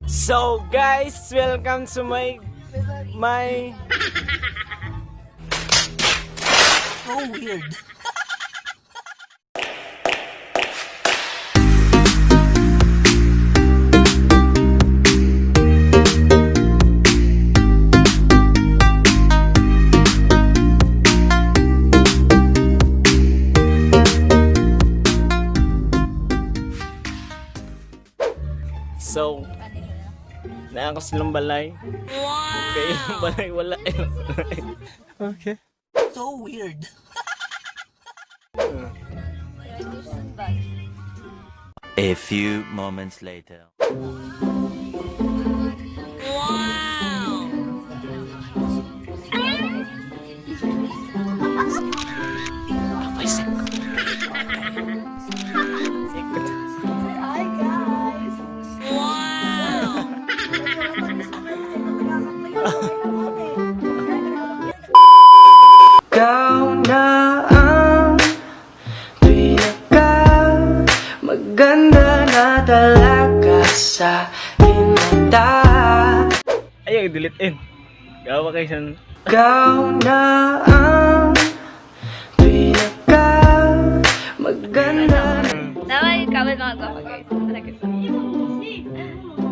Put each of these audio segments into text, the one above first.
So guys, welcome to my So weird. So naako silang balay. Wow! Kaya yung balay wala. Okay. So weird. A few moments later. Wow! Hi guys! Wow! Ikaw na ang pinaka maganda na talaga sa hinata. Ayaw, i-delete in. Gawa kayo siya. Ikaw na ang pinaka maganda na. Tama yung kawal mga guwapo guys.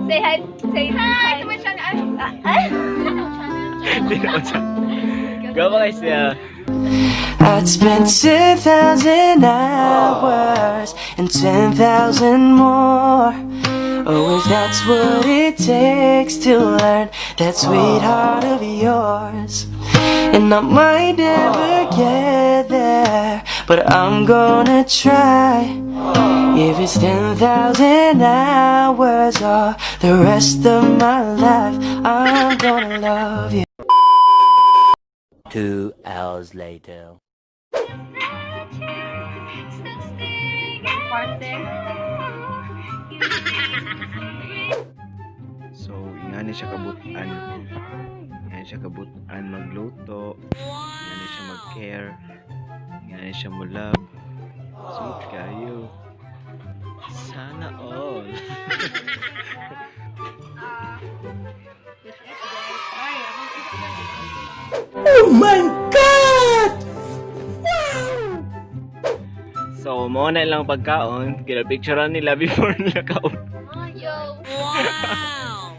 Say hi. Say hi. To my channel. Hindi naman siya. Gawa kayo siya. I'd spend 10,000 hours and 10,000 more. Oh, if that's what it takes to learn that sweetheart of yours. And I might never get there, but I'm gonna try. If it's 10,000 hours or the rest of my life, I'm gonna love you. 2 hours later. So, ingani siya kabutan. Ingani siya kabutan magluto. Ingani siya mag-care. Ingani siya mo-love. Sweet kayo. Sana all. Oh my God! So, mauna lang pagkaon. Kina-picturean nila before nila kaon. Yo. Wow!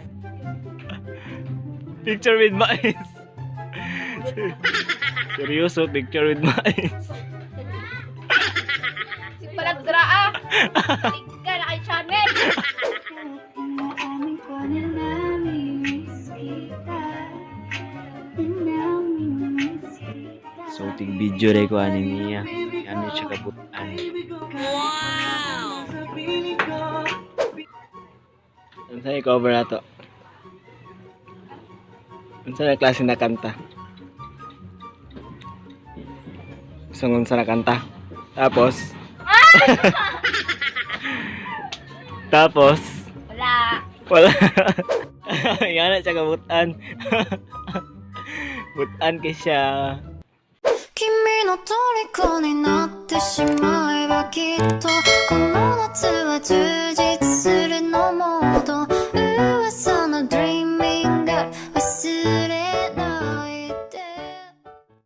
Picture with mais. Seryoso, picture with mais. Si Palagdraa. Ika na kay channel. So, tig video rin ko ani niya. Ingani siya kabutan. Wow! Ano sa'yo cover na to? Ano sa'yo klase na kanta? Gusto sa na kanta? Tapos? Tapos? Wala. Wala. Yan na siya kabutan. Butan kay siya. 君の虜になってしまえばきっとこの夏は充実するのも